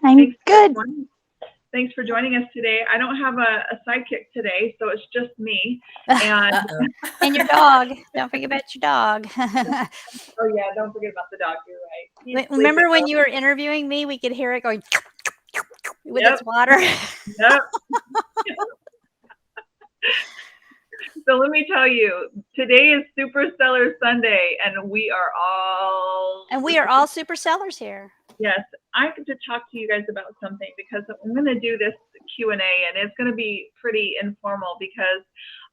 I'm Thanks good. Thanks for joining us today. I don't have a sidekick today, so it's just me. And And your dog. Don't forget about your dog. oh yeah, don't forget about the dog. You're right. He's sleeping. Remember when you were interviewing me, we could hear it going with Yep. its water. Yep. So let me tell you, today is Super Seller Sunday, and we are all super sellers here. Yes, I get to talk to you guys about something because I'm going to do this Q&A, and it's going to be pretty informal because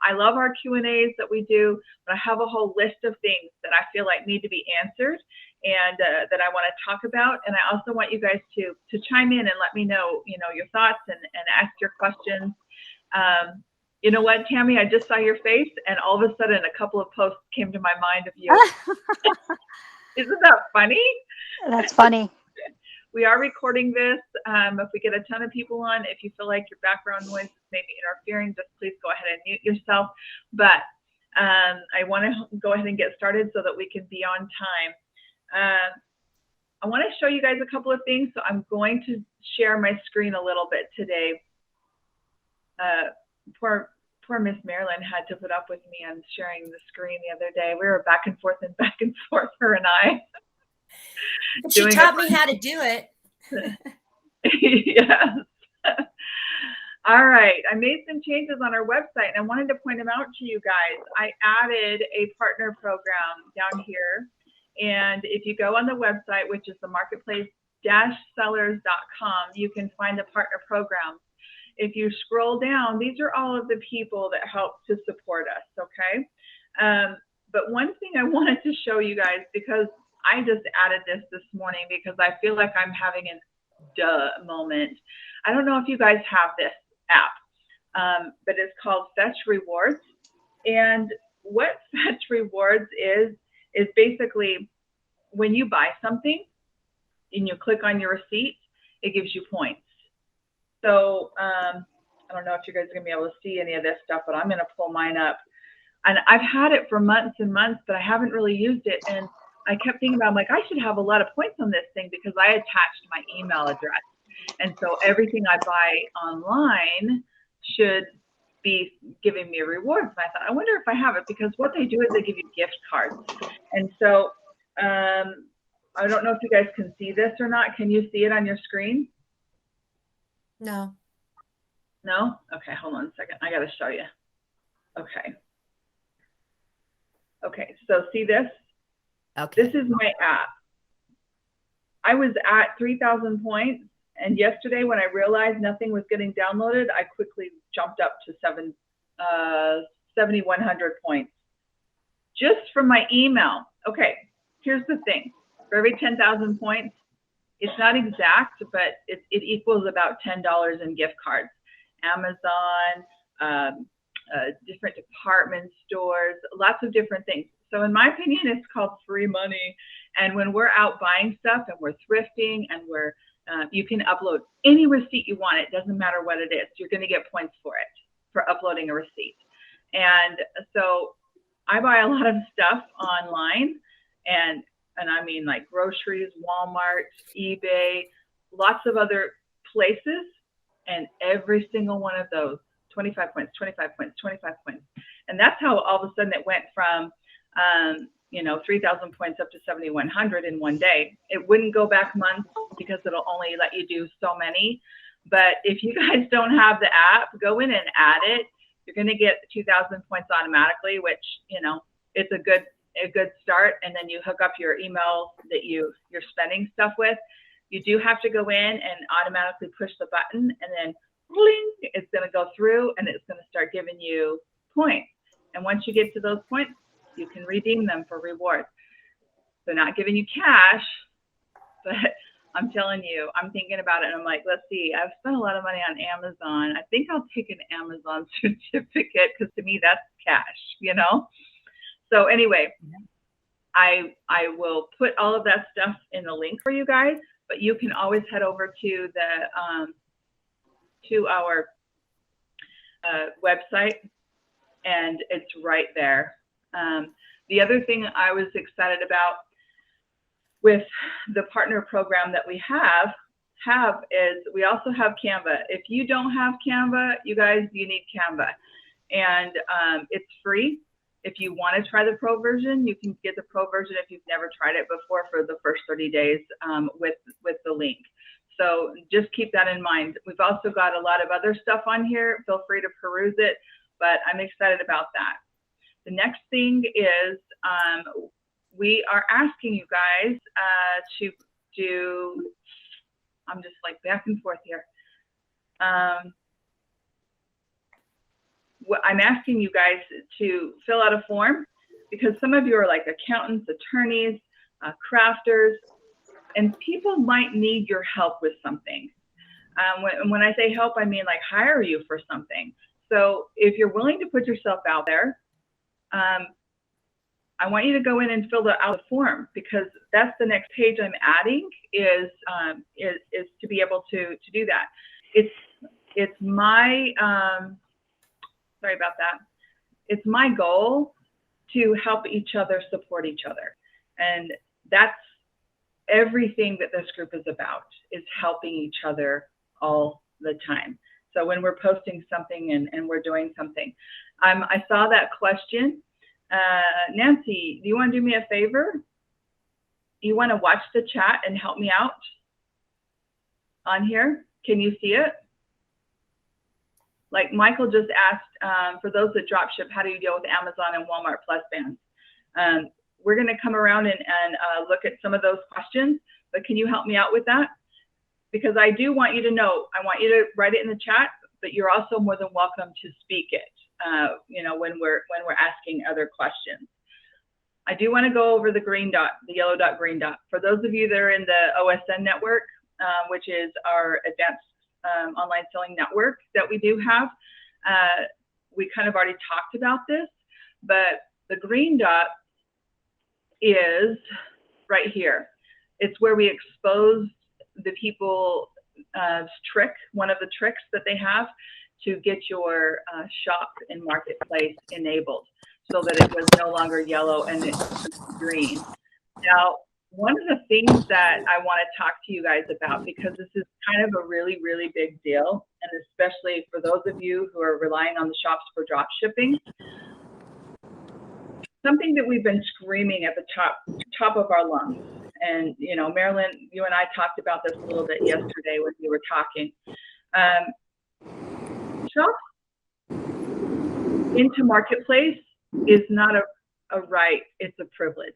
I love our Q&As that we do, but I have a whole list of things that I feel like need to be answered and that I want to talk about. And I also want you guys to chime in and let me know, your thoughts and ask your questions. You know what, Tammy? I just saw your face, and all of a sudden, a couple of posts came to my mind of you. Isn't that funny? That's funny. We are recording this. If we get a ton of people on, if you feel like your background noise is maybe interfering, just please go ahead and mute yourself. But I want to go ahead and get started so that we can be on time. I want to show you guys a couple of things. So I'm going to share my screen a little bit today. Poor Miss Marilyn had to put up with me on sharing the screen the other day. We were back and forth, her and I. But she taught me how to do it. Yes. All right. I made some changes on our website, and I wanted to point them out to you guys. I added a partner program down here. And if you go on the website, which is the marketplace-sellers.com, you can find the partner program. If you scroll down, these are all of the people that help to support us, okay? But one thing I wanted to show you guys, because I just added this morning because I feel like I'm having an duh moment. I don't know if you guys have this app, but it's called Fetch Rewards. And what Fetch Rewards is basically when you buy something and you click on your receipt, it gives you points. So I don't know if you guys are going to be able to see any of this stuff, but I'm going to pull mine up. And I've had it for months and months, but I haven't really used it. And I kept thinking about, I'm like, I should have a lot of points on this thing because I attached my email address. And so everything I buy online should be giving me rewards. And I thought, I wonder if I have it, because what they do is they give you gift cards. And so I don't know if you guys can see this or not. Can you see it on your screen? No. No? Okay, hold on a second. I got to show you. Okay. Okay, so see this? Okay. This is my app. I was at 3,000 points, and yesterday when I realized nothing was getting downloaded, I quickly jumped up to 7,100 points just from my email. Okay, here's the thing. For every 10,000 points, it's not exact, but it equals about $10 in gift cards. Amazon, different department stores, lots of different things. So in my opinion, it's called free money. And when we're out buying stuff and we're thrifting and you can upload any receipt you want. It doesn't matter what it is. You're going to get points for it, for uploading a receipt. And so I buy a lot of stuff online, and I mean like groceries, Walmart, eBay, lots of other places. And every single one of those, 25 points, 25 points, 25 points. And that's how all of a sudden it went from 3,000 points up to 7,100 in one day. It wouldn't go back months because it'll only let you do so many. But if you guys don't have the app, go in and add it. You're going to get 2,000 points automatically, which, it's a good start. And then you hook up your email that you're spending stuff with. You do have to go in and automatically push the button, and then bling, it's going to go through and it's going to start giving you points. And once you get to those points, you can redeem them for rewards. They're not giving you cash, but I'm telling you, I'm thinking about it and I'm like, let's see, I've spent a lot of money on Amazon. I think I'll take an Amazon certificate because to me that's cash, So anyway, I will put all of that stuff in the link for you guys, but you can always head over to our website, and it's right there. The other thing I was excited about with the partner program that we have, have is we also have Canva. If you don't have Canva, you guys, you need Canva. And it's free. If you want to try the pro version, you can get the pro version if you've never tried it before for the first 30 days with the link. So just keep that in mind. We've also got a lot of other stuff on here. Feel free to peruse it, but I'm excited about that. The next thing is we are asking you guys to do, I'm just like back and forth here. I'm asking you guys to fill out a form because some of you are like accountants, attorneys, crafters, and people might need your help with something. When I say help, I mean like hire you for something. So if you're willing to put yourself out there, I want you to go in and fill out the form because that's the next page I'm adding is to be able to do that. It's my, sorry about that. It's my goal to help each other, support each other. And that's everything that this group is about, is helping each other all the time. So when we're posting something and we're doing something. I saw that question. Nancy, do you want to do me a favor? You want to watch the chat and help me out on here? Can you see it? Like Michael just asked, for those that drop ship, how do you deal with Amazon and Walmart Plus bans? We're going to come around and look at some of those questions, but can you help me out with that? Because I do want you to know, I want you to write it in the chat, but you're also more than welcome to speak it, you know, when we're asking other questions. I do want to go over the green dot, the yellow dot, green dot. For those of you that are in the Osn Network, which is our advanced online selling network that we do have, we kind of already talked about this, but the green dot is right here. It's where we expose the people's trick, one of the tricks that they have to get your shop and marketplace enabled so that it was no longer yellow and it's green. Now, one of the things that I want to talk to you guys about, because this is kind of a really, really big deal, and especially for those of you who are relying on the shops for drop shipping, something that we've been screaming at the top of our lungs. And, you know, Marilyn, you and I talked about this a little bit yesterday when we were talking. Shops into marketplace is not a right, it's a privilege.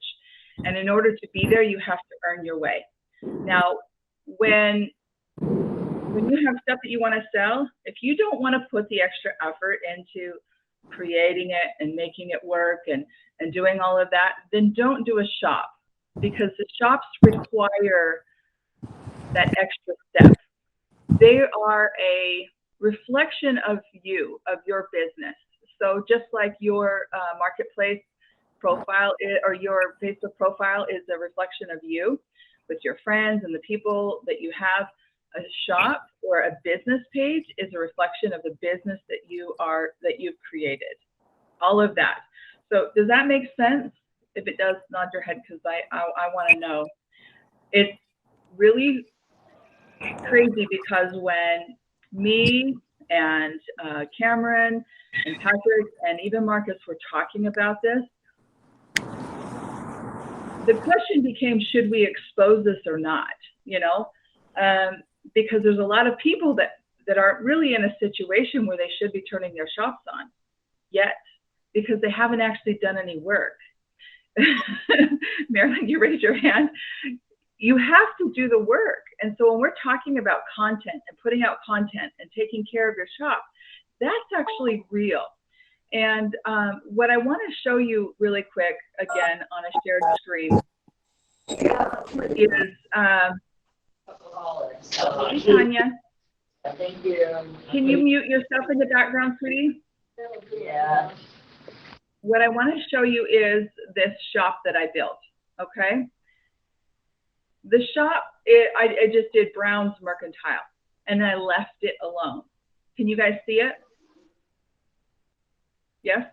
And in order to be there, you have to earn your way. Now, when you have stuff that you want to sell, if you don't want to put the extra effort into creating it and making it work and doing all of that, then don't do a shop, because the shops require that extra step. They are a reflection of you, of your business. So just like your marketplace profile or your Facebook profile is a reflection of you with your friends and the people that you have, a shop or a business page is a reflection of the business that you've created. All of that. So does that make sense? If it does, nod your head, because I want to know. It's really crazy because when me and Cameron and Patrick and even Marcus were talking about this, the question became, should we expose this or not? You know, because there's a lot of people that aren't really in a situation where they should be turning their shops on yet, because they haven't actually done any work. Marilyn, you raised your hand. You have to do the work. And so when we're talking about content and putting out content and taking care of your shop, that's actually real. And what I want to show you really quick, again, on a shared screen, is, hey, Tanya. Thank you. Can you mute yourself in the background, sweetie? Yeah. What I want to show you is this shop that I built, okay? The shop, I just did Brown's Mercantile, and I left it alone. Can you guys see it? Yes?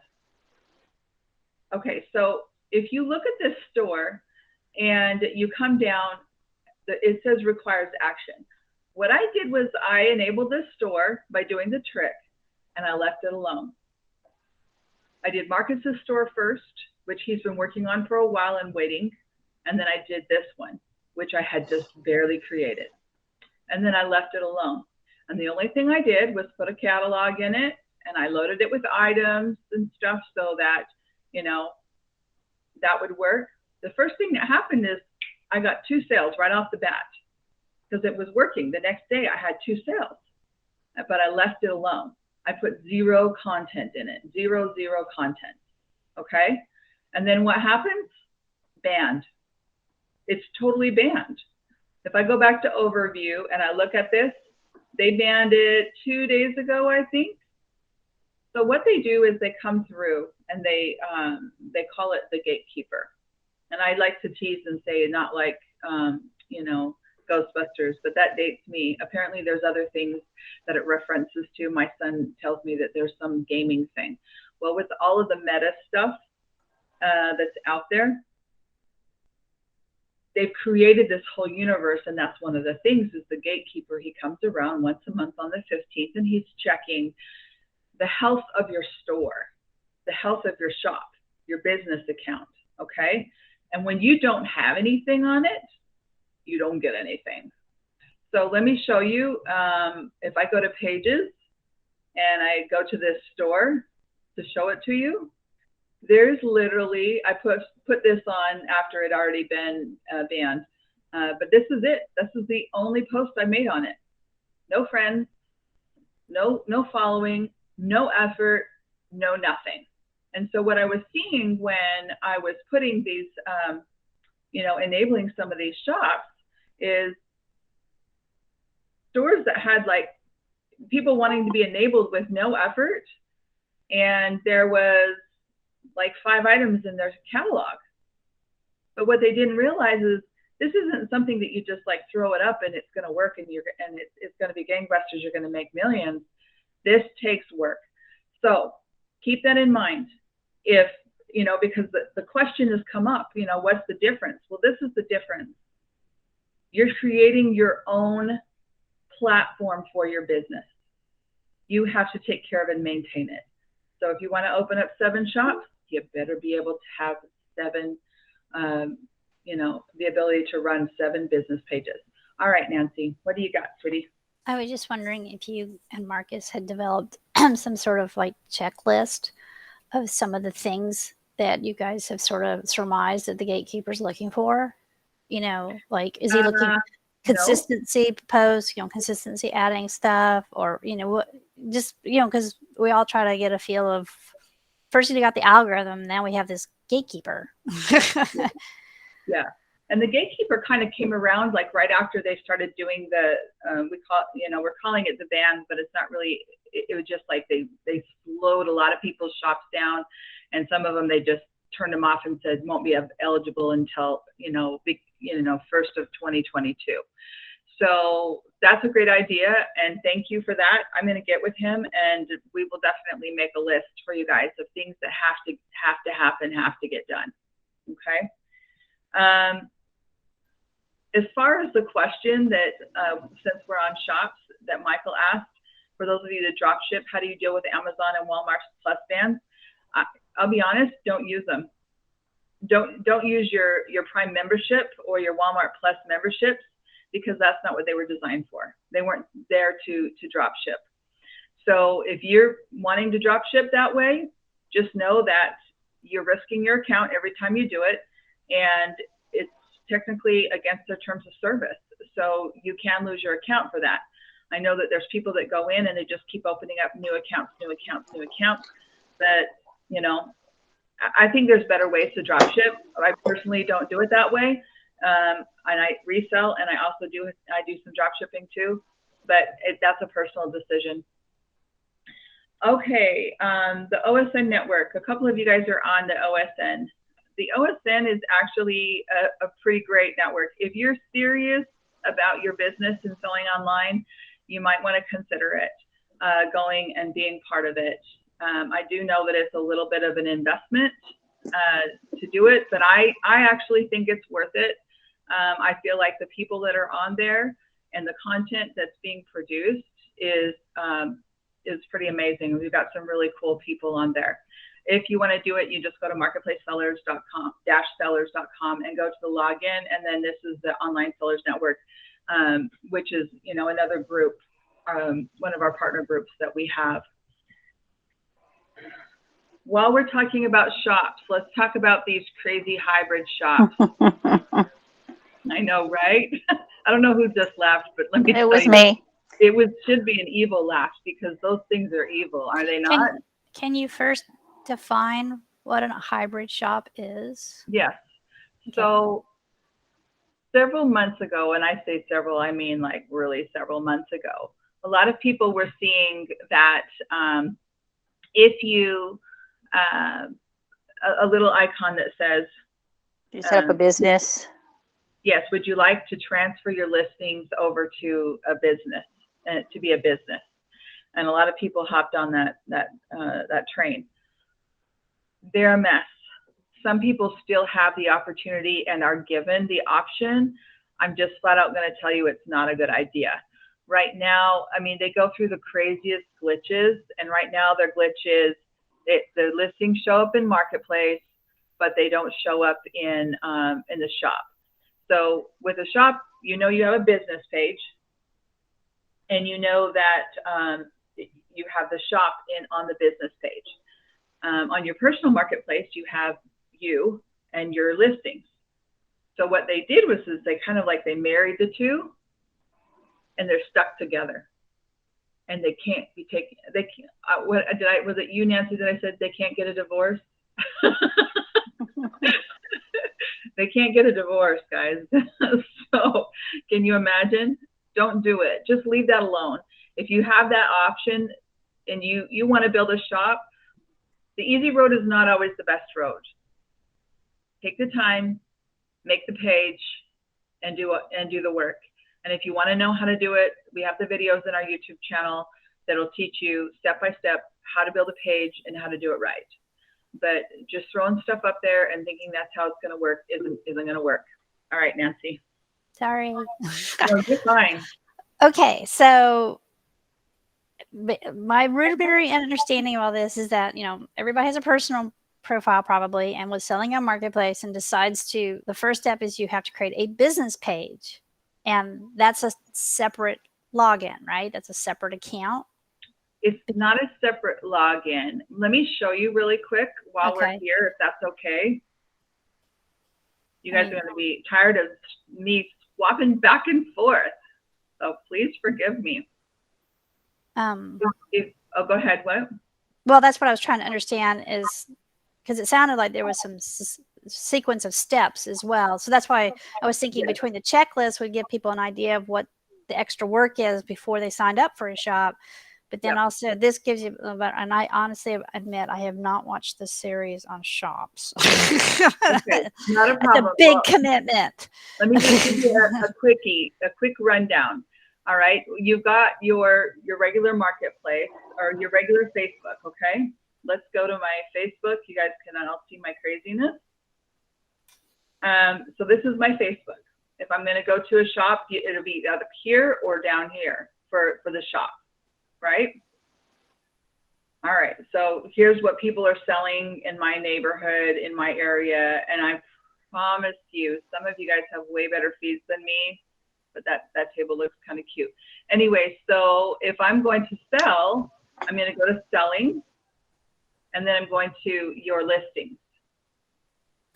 Okay, so if you look at this store and you come down, it says requires action. what I did was I enabled this store by doing the trick, and I left it alone. I did Marcus's store first, which he's been working on for a while and waiting. And then I did this one, which I had just barely created. And then I left it alone. And the only thing I did was put a catalog in it, and I loaded it with items and stuff so that, you know, that would work. The first thing that happened is I got 2 sales right off the bat because it was working. The next day I had 2 sales, but I left it alone. I put 0 content in it, zero content. Okay. And then what happens? Banned. It's totally banned. If I go back to overview and I look at this, they banned it 2 days ago, I think. So what they do is they come through and they call it the gatekeeper. And I like to tease and say not like, you know, Ghostbusters, but that dates me. Apparently there's other things that it references to. My son tells me that there's some gaming thing. Well, with all of the meta stuff that's out there, they've created this whole universe, and that's one of the things is the gatekeeper. He comes around once a month on the 15th, and he's checking the health of your store, the health of your shop, your business account, okay? And when you don't have anything on it, you don't get anything. So let me show you, if I go to pages and I go to this store to show it to you, there's literally, I put this on after it already been banned, but this is it. This is the only post I made on it. No friends, no following, no effort, no nothing. And so what I was seeing when I was putting these, you know, enabling some of these shops is stores that had like people wanting to be enabled with no effort, and there was like 5 items in their catalog. But what they didn't realize is this isn't something that you just like throw it up and it's going to work and it's going to be gangbusters. You're going to make millions. This takes work. So keep that in mind. If, you know, because the question has come up, you know, what's the difference? Well, this is the difference. You're creating your own platform for your business. You have to take care of and maintain it. So if you want to open up 7 shops, you better be able to have 7, you know, the ability to run 7 business pages. All right, Nancy, what do you got, sweetie? I was just wondering if you and Marcus had developed some sort of like checklist of some of the things that you guys have sort of surmised that the gatekeeper's looking for. You know, like, is he looking consistency no. posts, you know, consistency adding stuff, or, you know, what, just, you know, because we all try to get a feel of, first you got the algorithm, now we have this gatekeeper. Yeah. And the gatekeeper kind of came around like right after they started doing the, we're calling it the ban, but it's not really, it was just like they slowed a lot of people's shops down, and some of them, they just turned them off and said won't be eligible until, first of 2022. So that's a great idea, and thank you for that. I'm going to get with him, and we will definitely make a list for you guys of things that have to happen, have to get done. Okay. As far as the question that, since we're on shops, that Michael asked, for those of you that drop ship, how do you deal with Amazon and Walmart Plus bans? I'll be honest, don't use them. Don't use your Prime membership or your Walmart Plus memberships, because that's not what they were designed for. They weren't there to drop ship. So if you're wanting to drop ship that way, just know that you're risking your account every time you do it, and it's technically against their terms of service. So you can lose your account for that. I know that there's people that go in and they just keep opening up new accounts, but, you know, I think there's better ways to drop ship. I personally don't do it that way. And I resell, and I also do some drop shipping too, but that's a personal decision. Okay, the OSN network. A couple of you guys are on the OSN. The OSN is actually a pretty great network. If you're serious about your business and selling online, you might want to consider it, going and being part of it. I do know that it's a little bit of an investment to do it, but I actually think it's worth it. I feel like the people that are on there, and the content that's being produced is pretty amazing. We've got some really cool people on there. If you want to do it, you just go to marketplacesellers.com and go to the login, and then this is the Online Sellers Network, which is, you know, another group, one of our partner groups that we have. While we're talking about shops, let's talk about these crazy hybrid shops. I know, right? I don't know who just laughed, but let me tell you. It was me. It should be an evil laugh, because those things are evil, are they not? Can you first define what a hybrid shop is? Yes. Okay. So several months ago, and I say several, I mean like really several months ago, a lot of people were seeing that if you, a little icon that says, You set up a business. yes, would you like to transfer your listings over to a business, to be a business? And a lot of people hopped on that train. They're a mess. Some people still have the opportunity and are given the option. I'm just flat out going to tell you it's not a good idea. Right now, I mean, they go through the craziest glitches, and right now their glitch is the listings show up in Marketplace, but they don't show up in the shop. So with a shop, you know you have a business page, and you know that you have the shop on the business page. On your personal marketplace, you have you and your listings. So what they did was they kind of like they married the two, and they're stuck together, and they can't be taken. They can't. Was it you, Nancy, that I said they can't get a divorce? They can't get a divorce, guys. So can you imagine? Don't do it. Just leave that alone. If you have that option and you want to build a shop, the easy road is not always the best road. Take the time, make the page, and do the work. And if you want to know how to do it, we have the videos in our YouTube channel that'll teach you step by step how to build a page and how to do it right. But just throwing stuff up there and thinking that's how it's going to work isn't going to work. All right, Nancy. Sorry. No, you're fine. Okay, so my rudimentary understanding of all this is that, you know, everybody has a personal profile probably and was selling on Marketplace and decides the first step is you have to create a business page, and that's a separate login, right? That's a separate account. It's not a separate login. Let me show you really quick while we're here, if that's okay. You guys are going to be tired of me swapping back and forth, so please forgive me. Go ahead. What? Well, that's what I was trying to understand, is because it sounded like there was some sequence of steps as well. So that's why I was thinking between the checklist would give people an idea of what the extra work is before they signed up for a shop. But then also this gives you, and I honestly admit I have not watched the series on shops. Okay, not a problem. It's a big commitment. Let me just give you a quick rundown. All right, you've got your regular marketplace or your regular Facebook. Okay, let's go to my Facebook. You guys can all see my craziness. So this is my Facebook. If I'm going to go to a shop, it'll be up here or down here for the shop. Right? All right, so here's what people are selling in my neighborhood, in my area, and I promise you, some of you guys have way better feeds than me, but that table looks kind of cute. Anyway, so if I'm going to sell, I'm going to go to selling, and then I'm going to your listings.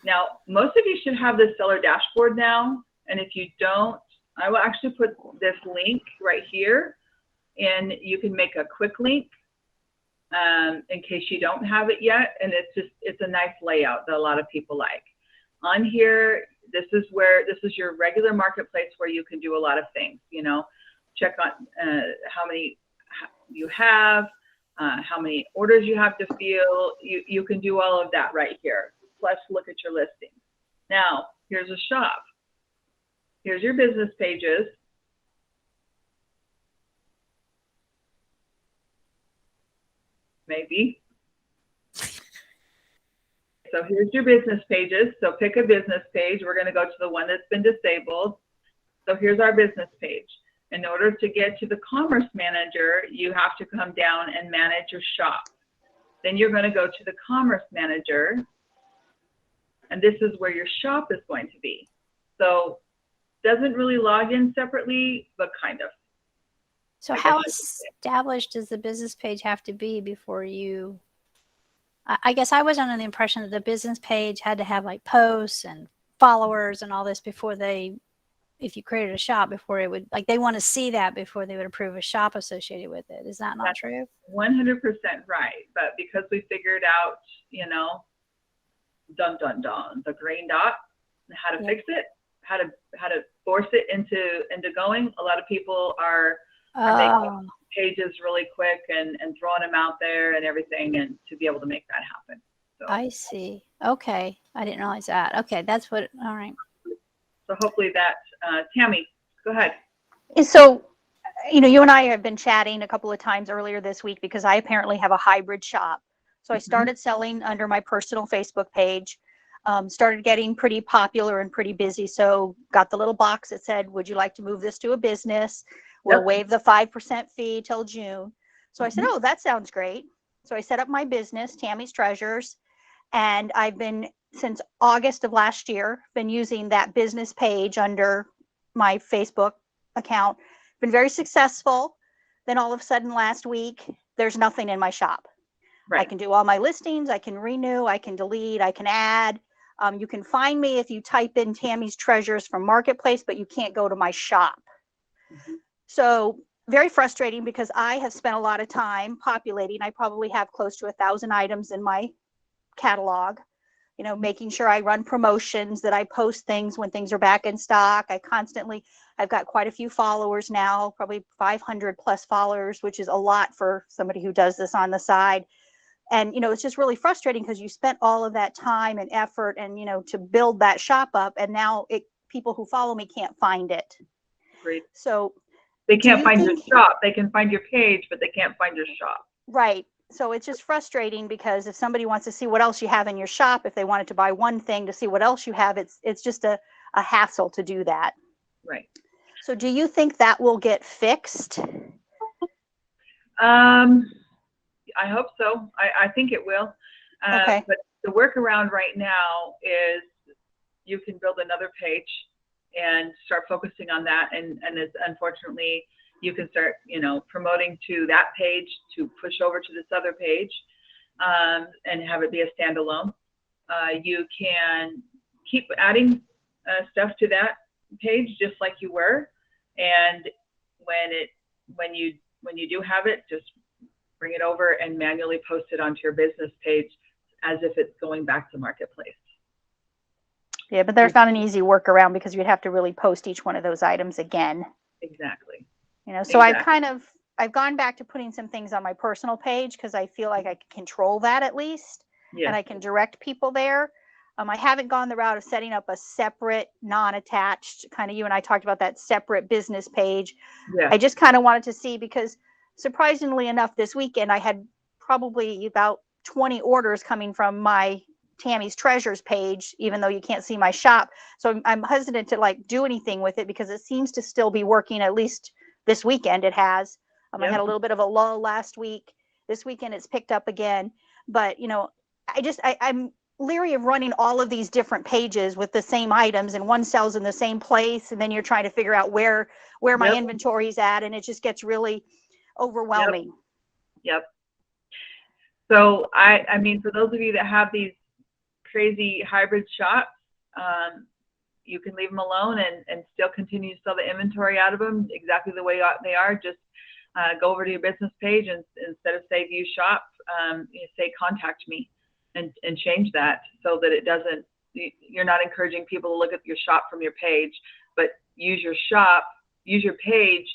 Now, most of you should have this seller dashboard now, and if you don't, I will actually put this link right here, and you can make a quick link in case you don't have it yet. And it's a nice layout that a lot of people like. On here, this is your regular marketplace where you can do a lot of things, you know, check on how many you have, how many orders you have to fill. You can do all of that right here. Plus look at your listings. Now, here's a shop. Here's your business pages. Maybe. So here's your business pages. So pick a business page. We're going to go to the one that's been disabled. So here's our business page. In order to get to the Commerce Manager, you have to come down and manage your shop. Then you're going to go to the Commerce Manager, and this is where your shop is going to be. So doesn't really log in separately, but kind of. So how established does the business page have to be before you? I guess I was under the impression that the business page had to have like posts and followers and all this before they, if you created a shop, before it would, like, they want to see that before they would approve a shop associated with it. Is that not true? 100% right. But because we figured out, you know, dun dun dun, the green dot, how to fix it, how to force it into going. A lot of people are making pages really quick and throwing them out there and everything, and to be able to make that happen. So, I see. Okay. I didn't realize that. Okay. That's what, all right. so hopefully that, Tammy, go ahead. And so, you know, you and I have been chatting a couple of times earlier this week because I apparently have a hybrid shop. So I started selling under my personal Facebook page, started getting pretty popular and pretty busy. So got the little box that said, would you like to move this to a business? We'll waive the 5% fee till June. So I said, oh, that sounds great. So I set up my business, Tammy's Treasures. And I've been, since August of last year, been using that business page under my Facebook account. Been very successful. Then all of a sudden last week, there's nothing in my shop. Right. I can do all my listings. I can renew. I can delete. I can add. You can find me if you type in Tammy's Treasures from Marketplace, but you can't go to my shop. So very frustrating because I have spent a lot of time populating. I probably have close to 1,000 items in my catalog, you know, making sure I run promotions, that I post things when things are back in stock. I've got quite a few followers now, probably 500 plus followers, which is a lot for somebody who does this on the side. And, you know, it's just really frustrating because you spent all of that time and effort and, you know, to build that shop up. And now people who follow me can't find it. Great. So they can't find your shop. They can find your page, but they can't find your shop. Right. So it's just frustrating because if somebody wants to see what else you have in your shop, if they wanted to buy one thing to see what else you have, it's just a hassle to do that. Right. So do you think that will get fixed? I hope so. I think it will. Okay. But the workaround right now is you can build another page and start focusing on that. And it's, unfortunately, you can start, you know, promoting to that page to push over to this other page and have it be a standalone. You can keep adding stuff to that page just like you were. And when you do have it, just bring it over and manually post it onto your business page as if it's going back to Marketplace. Yeah, but there's not an easy workaround because you'd have to really post each one of those items again. Exactly. You know, so exactly. I've gone back to putting some things on my personal page because I feel like I can control that at least. Yes. And I can direct people there. I haven't gone the route of setting up a separate, non-attached, kind of, you and I talked about that separate business page. Yeah. I just kind of wanted to see because surprisingly enough, this weekend I had probably about 20 orders coming from my Tammy's Treasures page, even though you can't see my shop. So I'm hesitant to like do anything with it because it seems to still be working. At least this weekend it has. I had a little bit of a lull last week. This weekend it's picked up again. But, you know, I'm leery of running all of these different pages with the same items and one sells in the same place. And then you're trying to figure out where my inventory is at. And it just gets really overwhelming. Yep. So I mean, for those of you that have these crazy hybrid shops, you can leave them alone and still continue to sell the inventory out of them exactly the way they are. Just go over to your business page and instead of say view shop, you say contact me and change that so that it doesn't, you're not encouraging people to look at your shop from your page, but use your page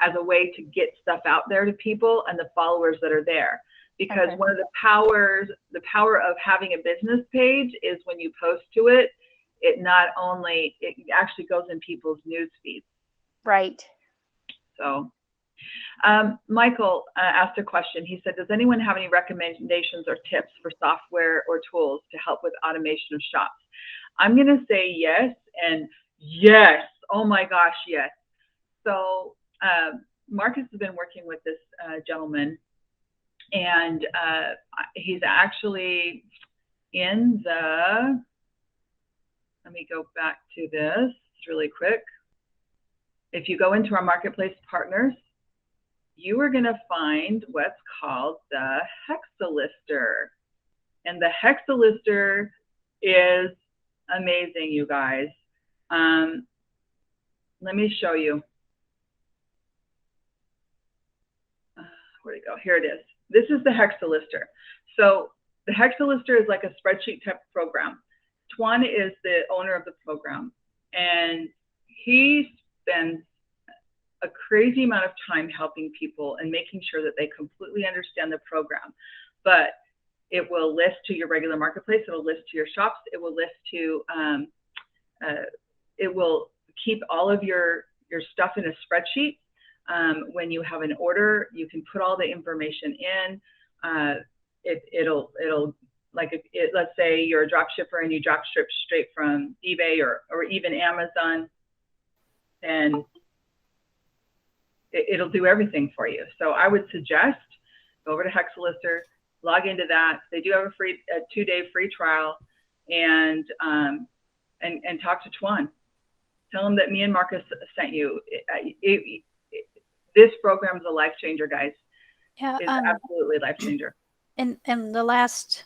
as a way to get stuff out there to people and the followers that are there. Because one of the power of having a business page is when you post to it, it actually goes in people's news feeds. Right. So Michael asked a question. He said, does anyone have any recommendations or tips for software or tools to help with automation of shops? I'm going to say yes and yes. Oh my gosh, yes. So Marcus has been working with this gentleman, and he's actually in the, let me go back to this really quick. If you go into our marketplace partners, you are going to find what's called the Hexalister. And the Hexalister is amazing, you guys. Let me show you. Where'd it go? Here it is. This is the Hexalister. So the Hexalister is like a spreadsheet type program. Tuan is the owner of the program, and he spends a crazy amount of time helping people and making sure that they completely understand the program. But it will list to your regular marketplace. It will list to your shops. It will list to, it will keep all of your stuff in a spreadsheet. When you have an order, you can put all the information in. It'll like let's say you're a drop shipper and you drop ship straight from eBay or even Amazon, and it'll do everything for you. So I would suggest go over to Hexalister, log into that. They do have a 2-day free trial, and talk to Tuan. Tell him that me and Marcus sent you. This program is a life changer, guys. Yeah, it's absolutely a life changer. In the last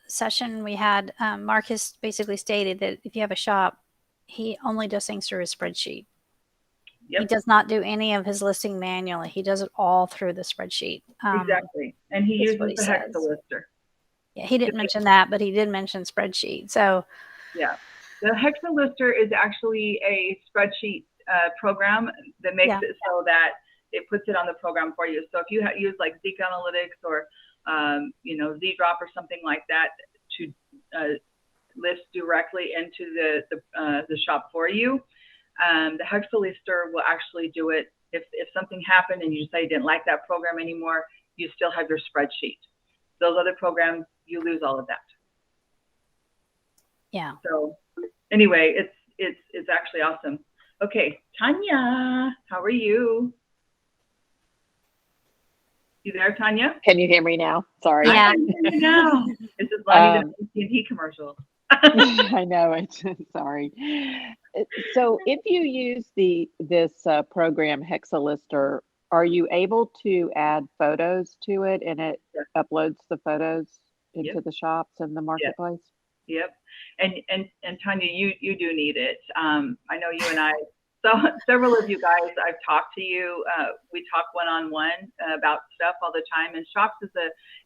session we had, Marcus basically stated that if you have a shop, he only does things through a spreadsheet. Yep. He does not do any of his listing manually. He does it all through the spreadsheet. Exactly. And he uses the Hexalister. Yeah, he didn't mention that, but he did mention spreadsheet. So yeah, the Hexalister is actually a spreadsheet program that makes it so that it puts it on the program for you. So if you use like Zeek Analytics or Z-Drop or something like that to list directly into the shop for you, the Hexalister will actually do it. If something happened and you decide you didn't like that program anymore, you still have your spreadsheet. Those other programs, you lose all of that. Yeah. So anyway, it's actually awesome. Okay, Tanya, how are you? You there, Tanya? Can you hear me now? Sorry. Yeah. No. This is Lonnie, the AT&T commercial. I know it. Sorry. So if you use this program Hexalister, are you able to add photos to it, and it uploads the photos into the shops and the marketplace? Yep. And Tanya, you do need it. I know you and I. So several of you guys, I've talked to you. We talk one-on-one about stuff all the time. And shops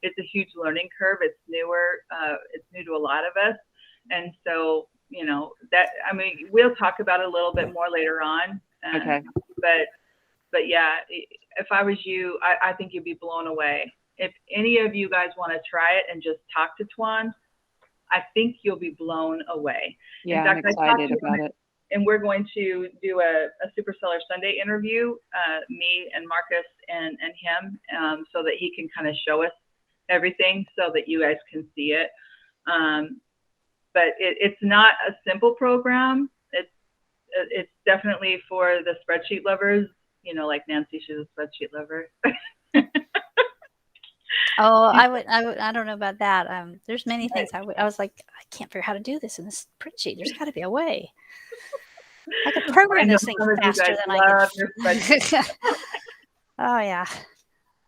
it's a huge learning curve. It's newer. It's new to a lot of us. And so, we'll talk about it a little bit more later on. Okay. But yeah, if I was you, I think you'd be blown away. If any of you guys want to try it and just talk to Tuan, I think you'll be blown away. Yeah, I'm excited about it. And we're going to do a Super Seller Sunday interview, me and Marcus and him, so that he can kind of show us everything so that you guys can see it. But it's not a simple program. It's definitely for the spreadsheet lovers. Like Nancy, she's a spreadsheet lover. Oh, I don't know about that. There's many things I was like, I can't figure out how to do this in this spreadsheet. There's got to be a way. I could program this thing faster than I could. Oh yeah.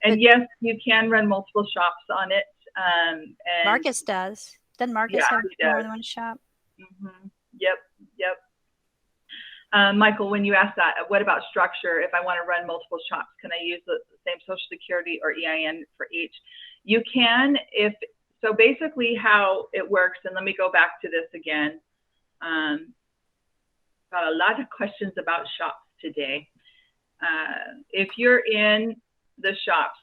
And yes, you can run multiple shops on it. And Marcus does. Doesn't Marcus have more than one shop? Mm-hmm. Yep. Michael, when you asked that, what about structure? If I want to run multiple shops, can I use the same Social Security or EIN for each? You can, so basically how it works, and let me go back to this again. Got a lot of questions about shops today. If you're in the shops,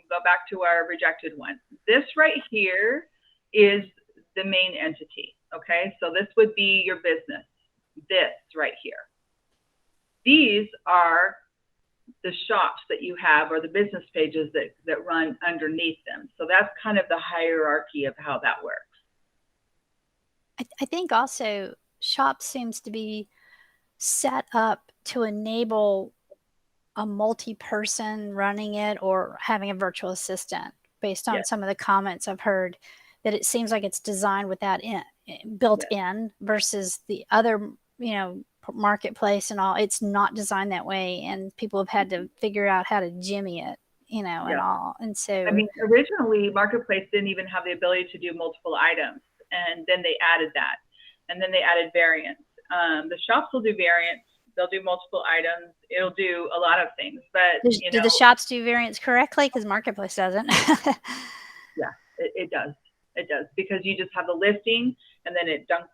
go back to our rejected one. This right here is the main entity, okay? So this would be your business, this right here. These are the shops that you have, or the business pages that run underneath them. So that's kind of the hierarchy of how that works. I think also shop seems to be set up to enable a multi-person running it or having a virtual assistant based on Yes. some of the comments I've heard, that it seems like it's designed with that built in versus the other, marketplace and all. It's not designed that way, and people have had to figure out how to jimmy it, and all. And so, I mean, originally Marketplace didn't even have the ability to do multiple items, and then they added that, and then they added variants. The shops will do variants. They'll do multiple items. It'll do a lot of things, but do the shops do variants correctly? Because Marketplace doesn't. Yeah, it does. It does, because you just have the listing and then it dunk,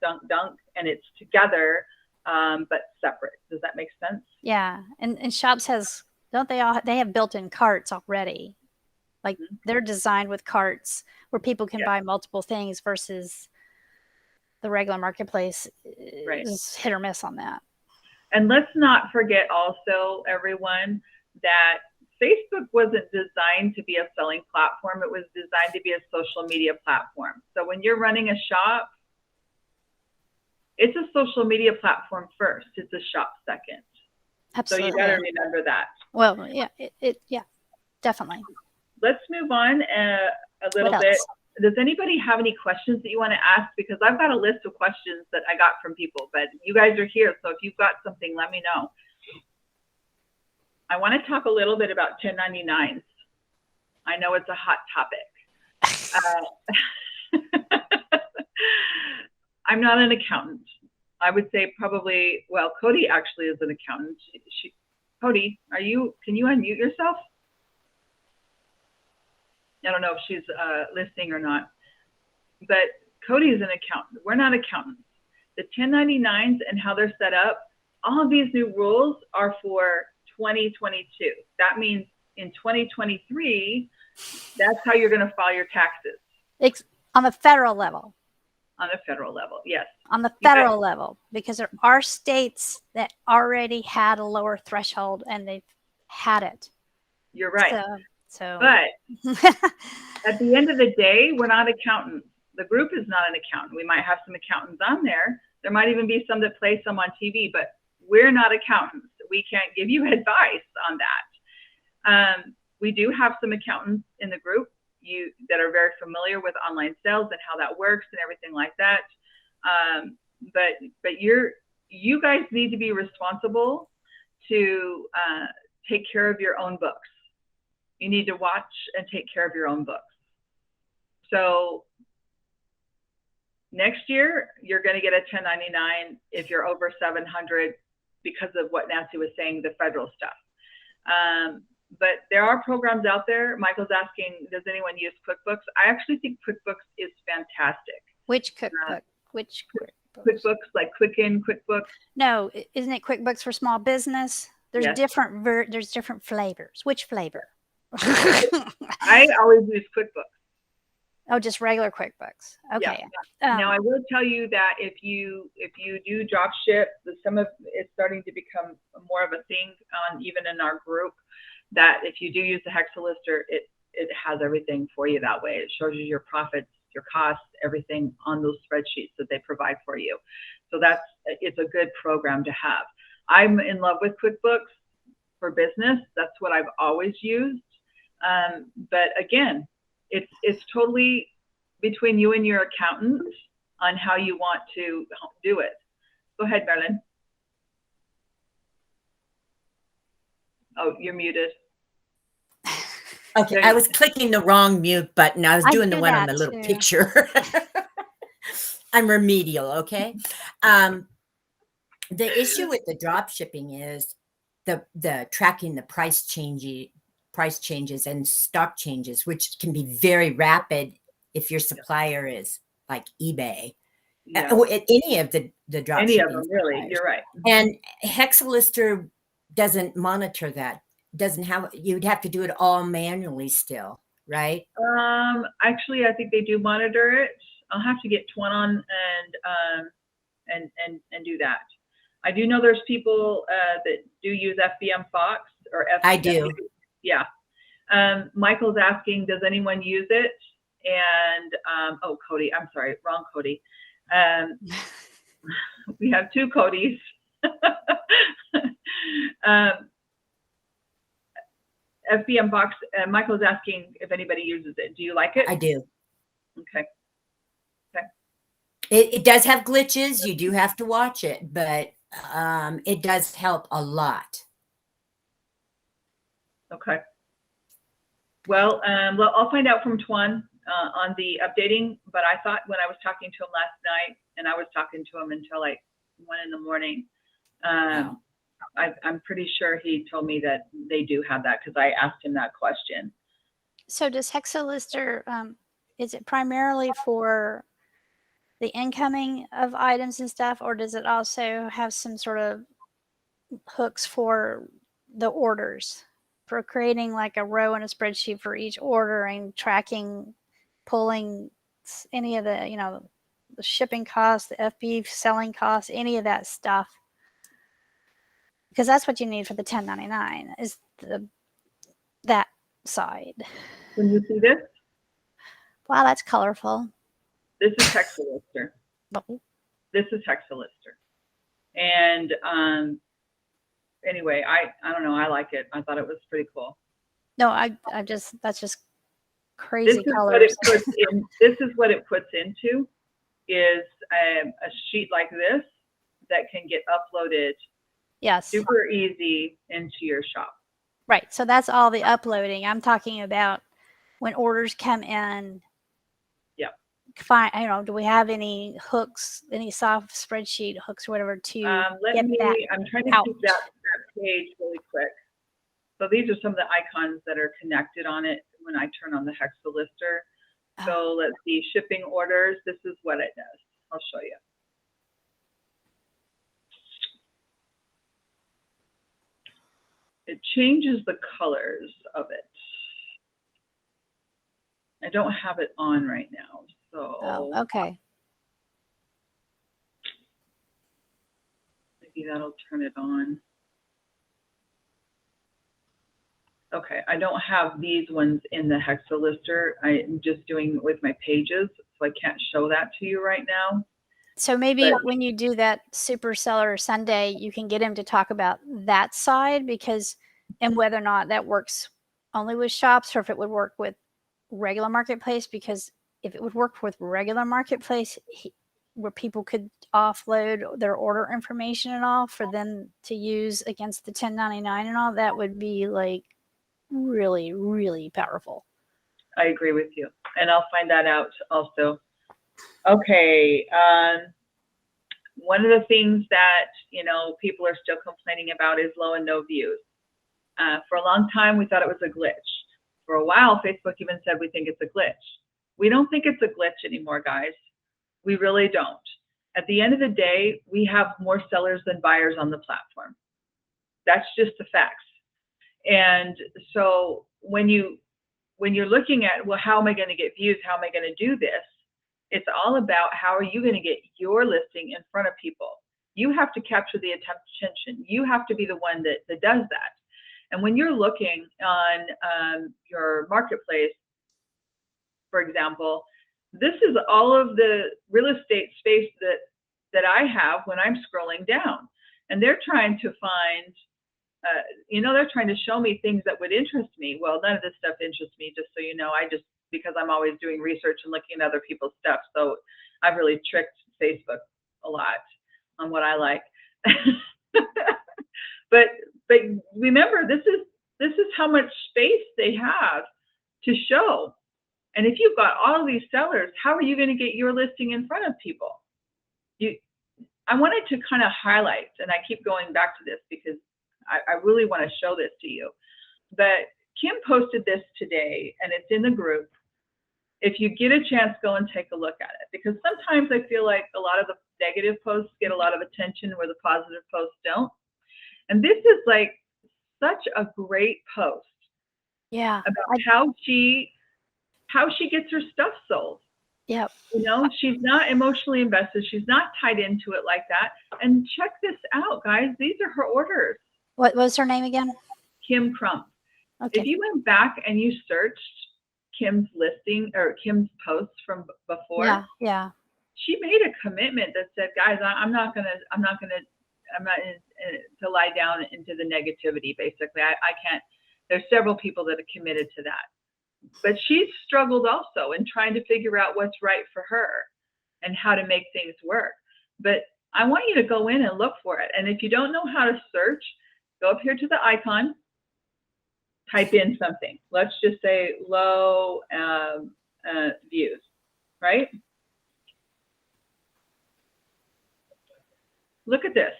and it's together, but separate. Does that make sense? Yeah. And shops they have built-in carts already. Like they're designed with carts where people can buy multiple things versus the regular Marketplace is hit or miss on that. And let's not forget also, everyone, that Facebook wasn't designed to be a selling platform. It was designed to be a social media platform. So when you're running a shop, it's a social media platform first. It's a shop second. Absolutely. So you got to remember that. Well, yeah, yeah, definitely. Let's move on a little bit. Does anybody have any questions that you want to ask? Because I've got a list of questions that I got from people, but you guys are here. So if you've got something, let me know. I want to talk a little bit about 1099s. I know it's a hot topic. I'm not an accountant. I would say probably, well, Cody actually is an accountant. Cody, can you unmute yourself? I don't know if she's listening or not, but Cody is an accountant. We're not accountants. The 1099s and how they're set up, all of these new rules are for 2022. That means in 2023, that's how you're going to file your taxes. On the federal level. On the federal level, yes. On the federal level, because there are states that already had a lower threshold and they've had it. You're right. But at the end of the day, we're not accountants. The group is not an accountant. We might have some accountants on there. There might even be some that play some on TV, but we're not accountants. We can't give you advice on that. We do have some accountants in the group that are very familiar with online sales and how that works and everything like that. But you guys need to be responsible to take care of your own books. You need to watch and take care of your own books. So next year, you're going to get a 1099 if you're over 700 because of what Nancy was saying, the federal stuff. But there are programs out there. Michael's asking, does anyone use QuickBooks? I actually think QuickBooks is fantastic. Which QuickBooks? Which QuickBooks? QuickBooks, like Quicken, QuickBooks. No, isn't it QuickBooks for small business? There's there's different flavors. Which flavor? I always use QuickBooks. Oh, just regular QuickBooks. Okay. Yeah. Now I will tell you that if you do drop ship, some of it's starting to become more of a thing even in our group, that if you do use the Hexalister, it has everything for you that way. It shows you your profits, your costs, everything on those spreadsheets that they provide for you. So it's a good program to have. I'm in love with QuickBooks for business. That's what I've always used. But again, it's totally between you and your accountant on how you want to do it. Go ahead, Marilyn. Oh, you're muted. Okay, I was clicking the wrong mute button. I was doing the one on the little picture. I'm remedial, okay? The issue with the drop shipping is the tracking the price changes and stock changes, which can be very rapid if your supplier is like eBay. Yeah. Any of the drop Any shipping of them, really. suppliers. You're right. And Hexalister doesn't monitor that. You'd have to do it all manually still, right? Actually, I think they do monitor it. I'll have to get Twan on and do that. I do know there's people that do use FBM Fox or FBM. I do. Yeah. Michael's asking, does anyone use it? And oh, Cody, I'm sorry, wrong Cody. We have two Codys. FBM box, Michael's asking if anybody uses it. Do you like it? I do. Okay. It does have glitches. You do have to watch it, but it does help a lot. Okay. Well, I'll find out from Tuan on the updating, but I thought when I was talking to him last night, and I was talking to him until like 1 in the morning, Wow. I'm pretty sure he told me that they do have that because I asked him that question. So does Hexalister, is it primarily for the incoming of items and stuff, or does it also have some sort of hooks for the orders, for creating like a row in a spreadsheet for each order and tracking, pulling any of the, the shipping costs, the FB selling costs, any of that stuff? Because that's what you need for the 1099 is that side. Can you see this? Wow, that's colorful. This is Hexalister. This is Hexalister. And anyway, I don't know. I like it. I thought it was pretty cool. No, that's just crazy This is colors. what it puts in. This is what it puts into is a sheet like this that can get uploaded Yes. super easy into your shop. Right. So that's all the uploading. I'm talking about when orders come in. Yep. Fine. Do we have any hooks, any soft spreadsheet hooks or whatever to get that I'm trying to out? keep that page really quick. So these are some of the icons that are connected on it when I turn on the Hexalister. So let's see, shipping orders. This is what it does. I'll show you. It changes the colors of it. I don't have it on right now, so Okay. maybe that'll turn it on. Okay, I don't have these ones in the Hexalister. I'm just doing it with my pages, so I can't show that to you right now. So maybe when you do that Super Seller Sunday, you can get him to talk about that side and whether or not that works only with shops or if it would work with regular marketplace, because if it would work with regular marketplace where people could offload their order information and all for them to use against the 1099 and all, that would be like really, really powerful. I agree with you, and I'll find that out also. Okay, one of the things that people are still complaining about is low and no views. For a long time, we thought it was a glitch. For a while, Facebook even said we think it's a glitch. We don't think it's a glitch anymore, guys. We really don't. At the end of the day, we have more sellers than buyers on the platform. That's just the facts. And so when you're looking at, well, how am I going to get views? How am I going to do this? It's all about how are you going to get your listing in front of people. You have to capture the attention. You have to be the one that does that. And when you're looking on your marketplace, for example, this is all of the real estate space that I have when I'm scrolling down. And they're trying to find, they're trying to show me things that would interest me. Well, none of this stuff interests me, just so you know. Because I'm always doing research and looking at other people's stuff. So I've really tricked Facebook a lot on what I like. But remember, this is how much space they have to show. And if you've got all of these sellers, how are you going to get your listing in front of people? I wanted to kind of highlight, and I keep going back to this because I really want to show this to you. But Kim posted this today, and it's in the group. If you get a chance, go and take a look at it. Because sometimes I feel like a lot of the negative posts get a lot of attention where the positive posts don't. And this is like such a great post. Yeah. About how she gets her stuff sold. Yep. She's not emotionally invested. She's not tied into it like that. And check this out, guys. These are her orders. What was her name again? Kim Crump. Okay. If you went back and you searched Kim's listing or Kim's posts from before, yeah, she made a commitment that said, guys, I'm not to lie down into the negativity. Basically, I can't. There's several people that are committed to that. But she's struggled also in trying to figure out what's right for her and how to make things work. But I want you to go in and look for it. And if you don't know how to search, go up here to the icon, type in something. Let's just say low views, right? Look at this.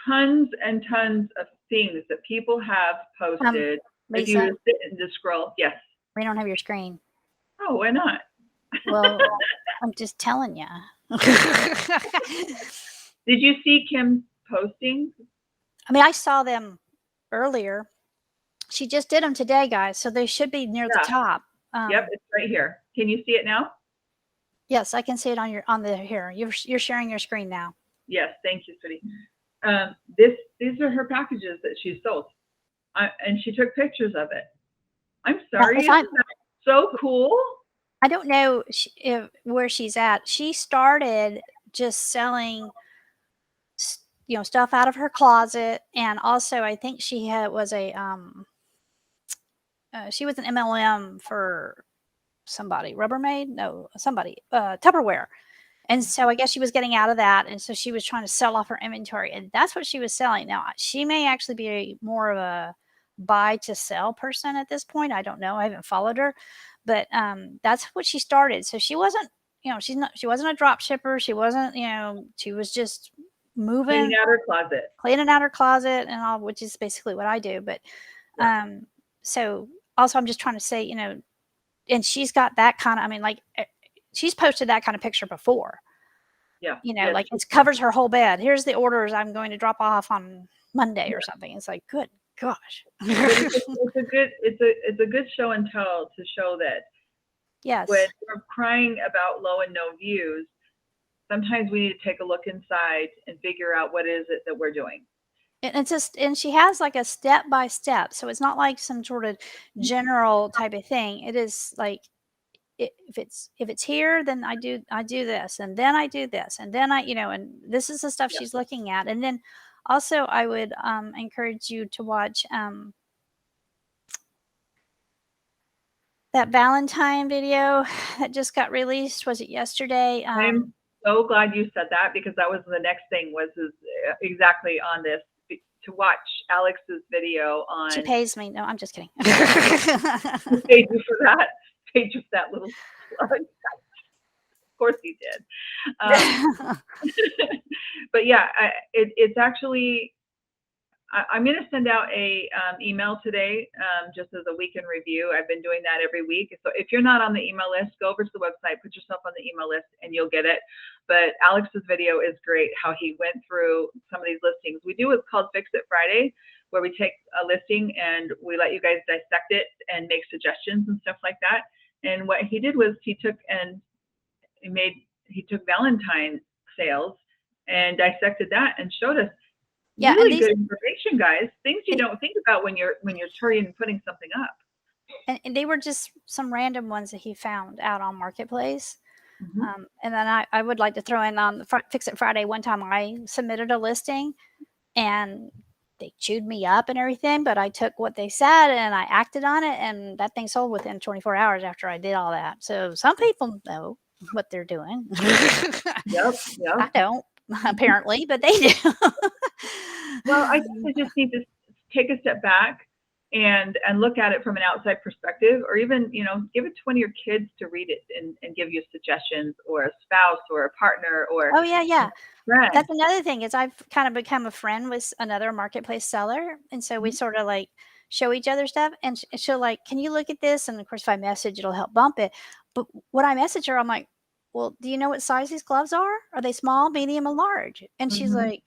Tons and tons of things that people have posted. If you Lisa, sit and just scroll, yes. we don't have your screen. Oh, why not? Well, I'm just telling you. Did you see Kim's posting? I mean, I saw them earlier. She just did them today, guys, so they should be near the top. Yep, it's right here. Can you see it now? Yes, I can see it on the here. You're sharing your screen now. Yes, thank you, sweetie. These are her packages that she sold, and she took pictures of it. I'm sorry, isn't that so cool? I don't know where she's at. She started just selling, stuff out of her closet, and also I think she was an MLM for somebody, Rubbermaid, no, somebody, Tupperware. And so I guess she was getting out of that, and so she was trying to sell off her inventory, and that's what she was selling. Now she may actually be more of a buy to sell person at this point. I don't know. I haven't followed her, but that's what she started. So she wasn't, she wasn't a drop shipper. She wasn't, she was just moving, cleaning out her closet, and all, which is basically what I do. But so also I'm just trying to say, and she's got that kind of, I mean, like she's posted that kind of picture before. Yeah. Like it covers her whole bed. Here's the orders I'm going to drop off on Monday or something. It's like, good gosh. it's a good show and tell to show that. Yes. When we're crying about low and no views, sometimes we need to take a look inside and figure out what is it that we're doing. And it's just, and she has like a step by step. So it's not like some sort of general type of thing. It is like, if it's here, then I do this, and then I do this, and then and this is the stuff she's looking at. And then also I would encourage you to watch that Valentine video that just got released. Was it yesterday? I'm so glad you said that, because that was the next thing was exactly on this, to watch Alex's video on. She pays me. No, I'm just kidding. She paid you for that? Paid you for that little plug? Of course he did. But yeah, it's actually, I'm going to send out a email today, just as a weekend review. I've been doing that every week. So if you're not on the email list, go over to the website, put yourself on the email list, and you'll get it. But Alex's video is great, how he went through some of these listings. We do what's called Fix It Friday, where we take a listing and we let you guys dissect it and make suggestions and stuff like that. And what he did was he took Valentine sales and dissected that and showed us really good information, guys. Things you don't think about when you're turning and putting something up. And they were just some random ones that he found out on Marketplace. Mm-hmm. And then I would like to throw in on Fix It Friday. One time I submitted a listing and they chewed me up and everything, but I took what they said and I acted on it, and that thing sold within 24 hours after I did all that. So some people know what they're doing. Yep. I don't, apparently, but they do. Well, I think we just need to take a step back and look at it from an outside perspective, or even, give it to one of your kids to read it and give you suggestions, or a spouse or a partner or oh yeah. friend. That's another thing, is I've kind of become a friend with another Marketplace seller. And so we sort of like show each other stuff, and she'll like, can you look at this? And of course, if I message, it'll help bump it. But when I message her, I'm like, well, do you know what size these gloves are? Are they small, medium, or large? And she's like,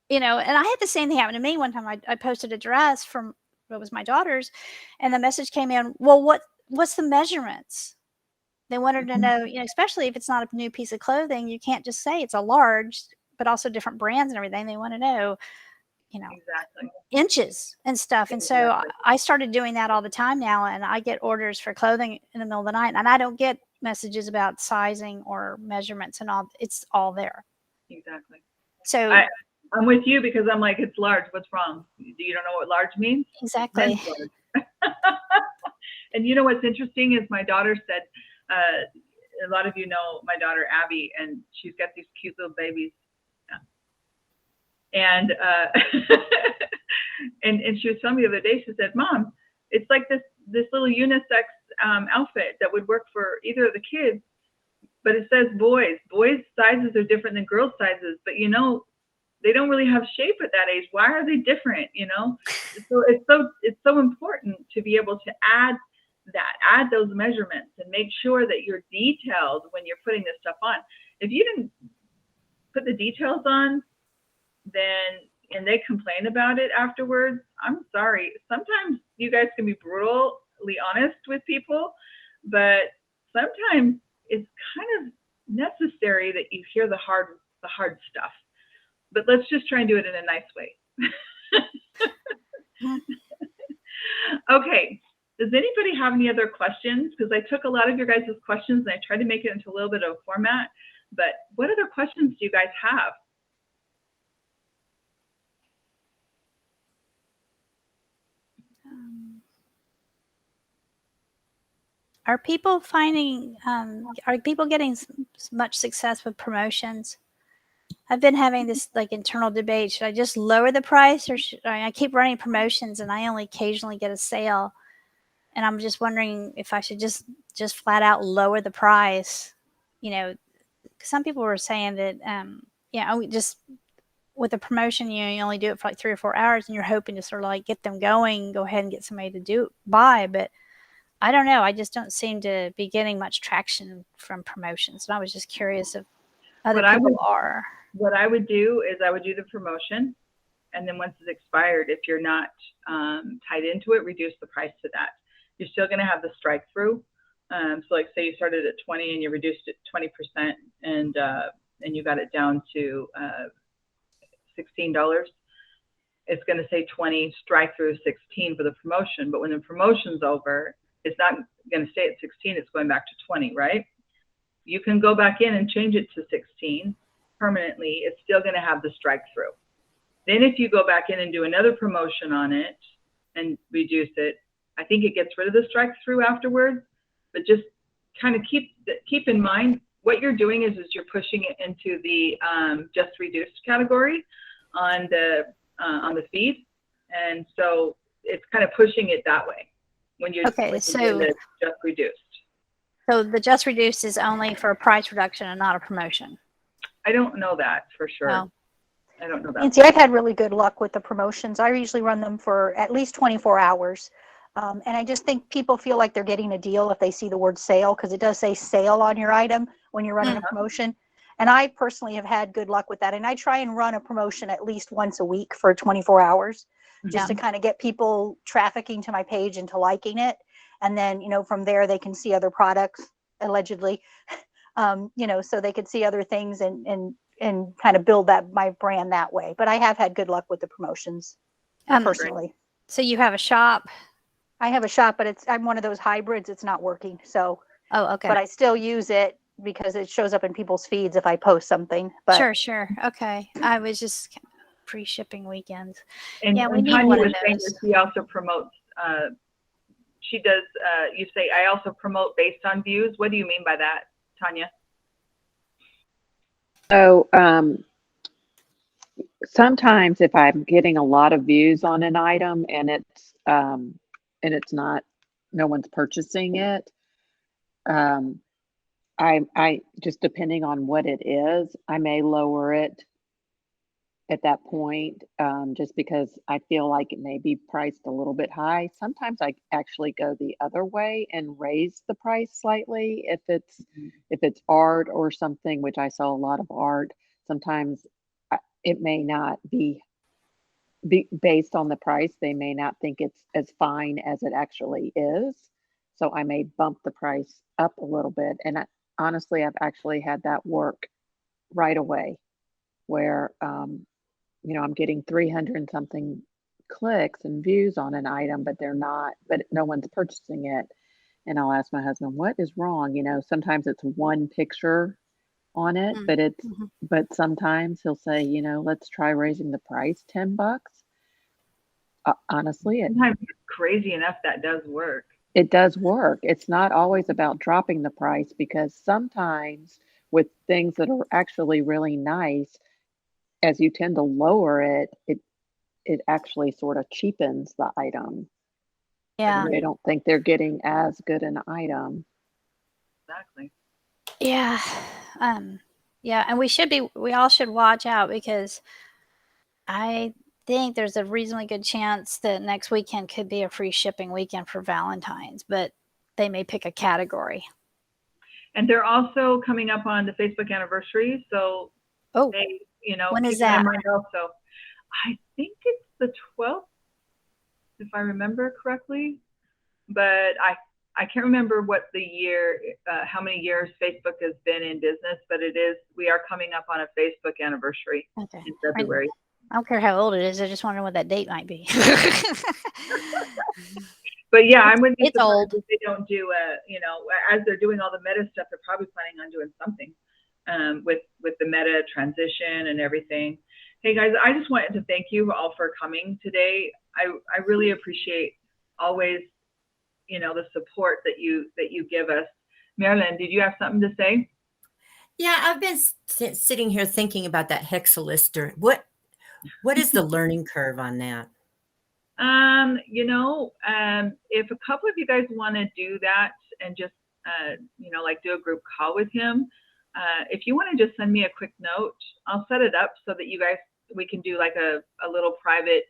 and I had the same thing happen to me one time. I posted a dress from what was my daughter's, and the message came in, well, what's the measurements? They wanted to know, especially if it's not a new piece of clothing, you can't just say it's a large, but also different brands and everything. They want to know, exactly, inches and stuff. And so I started doing that all the time now, and I get orders for clothing in the middle of the night, and I don't get messages about sizing or measurements and all. It's all there. Exactly. So I'm with you because I'm like, it's large. What's wrong? You don't know what large means? Exactly. Men's large. And you know what's interesting is my daughter said, a lot of you know my daughter Abby, and she's got these cute little babies. And and she was telling me the other day, she said, Mom, it's like this little unisex outfit that would work for either of the kids, but it says boys. Boys' sizes are different than girls' sizes, but you know, they don't really have shape at that age. Why are they different? You know, so it's so important to be able to add those measurements and make sure that you're detailed when you're putting this stuff on. If you didn't put the details on, and they complain about it afterwards, I'm sorry. Sometimes you guys can be brutally honest with people, but sometimes it's kind of necessary that you hear the hard stuff. But let's just try and do it in a nice way. Okay. Does anybody have any other questions? Because I took a lot of your guys' questions and I tried to make it into a little bit of a format. But what other questions do you guys have? Are people finding, are people getting much success with promotions? I've been having this like internal debate. Should I just lower the price, or should I keep running promotions and I only occasionally get a sale? And I'm just wondering if I should just flat out lower the price. You know, some people were saying that, yeah, just with a promotion, you only do it for like 3 or 4 hours and you're hoping to sort of like get them going, go ahead and get somebody to buy. But I don't know. I just don't seem to be getting much traction from promotions. And I was just curious if other people are. What I would do is I would do the promotion, and then once it's expired, if you're not tied into it, reduce the price to that. You're still going to have the strike through. So like say you started at 20 and you reduced it 20%, and you got it down to $16. It's going to say 20, strike through 16 for the promotion. But when the promotion's over, it's not going to stay at 16. It's going back to 20, right? You can go back in and change it to 16 permanently. It's still going to have the strike through. Then if you go back in and do another promotion on it and reduce it, I think it gets rid of the strike through afterwards. But just kind of keep in mind what you're doing is you're pushing it into the just reduced category on the feed, and so it's kind of pushing it that way when you're Okay, so just reduced. So the just reduced is only for a price reduction and not a promotion. I don't know that for sure. No. I don't know that. Nancy, I've had really good luck with the promotions. I usually run them for at least 24 hours. And I just think people feel like they're getting a deal if they see the word sale, because it does say sale on your item when you're running a promotion. And I personally have had good luck with that. And I try and run a promotion at least once a week for 24 hours, just to kind of get people trafficking to my page and to liking it. And then, you know, from there, they can see other products, allegedly, you know, so they could see other things and kind of build my brand that way. But I have had good luck with the promotions personally. So you have a shop? I have a shop, but I'm one of those hybrids. It's not working. So, oh, okay. But I still use it because it shows up in people's feeds if I post something. But Sure. Okay. I was just pre-shipping weekends. And, yeah, we and need Tanya one was of saying those. that she also promotes, she does, you say, I also promote based on views. What do you mean by that, Tanya? So sometimes if I'm getting a lot of views on an item and it's not, no one's purchasing it, I just, depending on what it is, I may lower it at that point, just because I feel like it may be priced a little bit high. Sometimes I actually go the other way and raise the price slightly if it's art or something, which I sell a lot of art. Sometimes it may not be based on the price. They may not think it's as fine as it actually is. So I may bump the price up a little bit. And honestly, I've actually had that work right away where, you know, I'm getting 300 and something clicks and views on an item, but no one's purchasing it. And I'll ask my husband, what is wrong? You know, sometimes it's one picture on it, but sometimes he'll say, let's try raising the price $10. Honestly, sometimes it's crazy enough that does work. It does work. It's not always about dropping the price, because sometimes with things that are actually really nice, as you tend to lower it actually sort of cheapens the item. Yeah. They don't think they're getting as good an item. Exactly. Yeah. Yeah. And we all should watch out, because I think there's a reasonably good chance that next weekend could be a free shipping weekend for Valentine's, but they may pick a category. And they're also coming up on the Facebook anniversary. So they, when is keep that in that? mind also. I think it's the 12th, if I remember correctly, but I can't remember what the year, how many years Facebook has been in business, but we are coming up on a Facebook anniversary in February. I don't care how old it is. I just wonder what that date might be. But yeah, I wouldn't be It's surprised old. if they don't do as they're doing all the meta stuff, they're probably planning on doing something with the meta transition and everything. Hey guys, I just wanted to thank you all for coming today. I really appreciate always, the support that you give us. Marilyn, did you have something to say? Yeah, I've been sitting here thinking about that Hexalister. What is the learning curve on that? If a couple of you guys want to do that and just, do a group call with him, if you want to just send me a quick note, I'll set it up so that we can do like a little private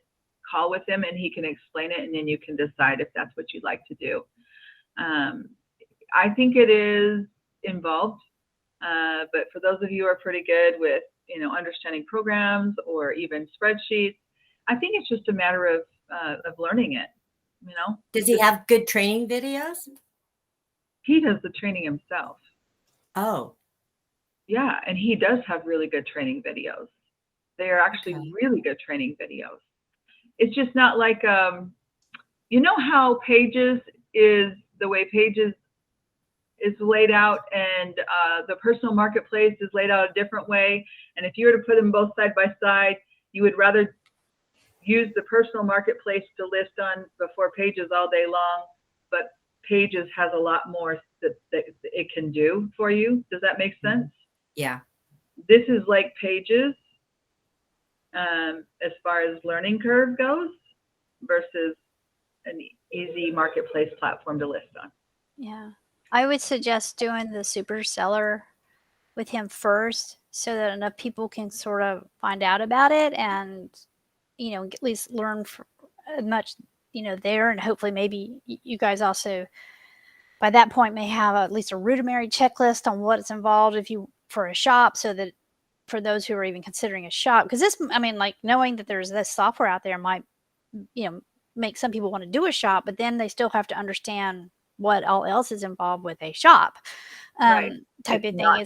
call with him, and he can explain it, and then you can decide if that's what you'd like to do. I think it is involved, but for those of you who are pretty good with, understanding programs or even spreadsheets, I think it's just a matter of learning it. Does he have good training videos? He does the training himself. Oh, yeah, and he does have really good training videos. They are actually really good training videos. It's just not like how Pages is the way Pages is laid out, and the personal marketplace is laid out a different way. And if you were to put them both side by side, you would rather use the personal marketplace to list on before Pages all day long, but Pages has a lot more that it can do for you. Does that make sense? Yeah. This is like Pages as far as learning curve goes versus an easy marketplace platform to list on. Yeah. I would suggest doing the super seller with him first, so that enough people can sort of find out about it and, at least learn as much, there. And hopefully maybe you guys also, by that point, may have at least a rudimentary checklist on what's involved for a shop, so that for those who are even considering a shop, because knowing that there's this software out there might, make some people want to do a shop, but then they still have to understand what all else is involved with a shop, Right. type It's of thing.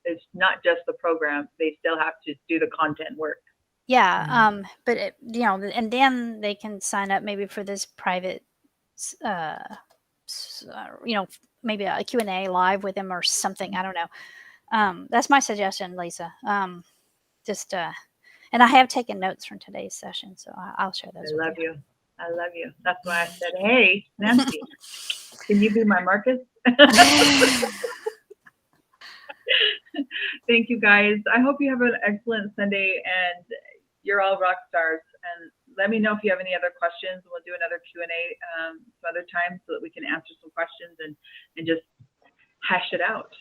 It's not just the program. They still have to do the content work. Yeah. But and then they can sign up maybe for this private, maybe a Q&A live with him or something. I don't know. That's my suggestion, Lisa. And I have taken notes from today's session, so I'll share those. I love you. I love you. That's why I said, hey, Nancy, can you be my Marcus? Thank you, guys. I hope you have an excellent Sunday, and you're all rock stars. And let me know if you have any other questions. We'll do another Q&A some other time, so that we can answer some questions and just hash it out.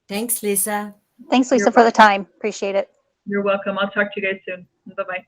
Thanks, Lisa. Thanks, Lisa, for the time. Appreciate it. You're welcome. I'll talk to you guys soon. Bye-bye.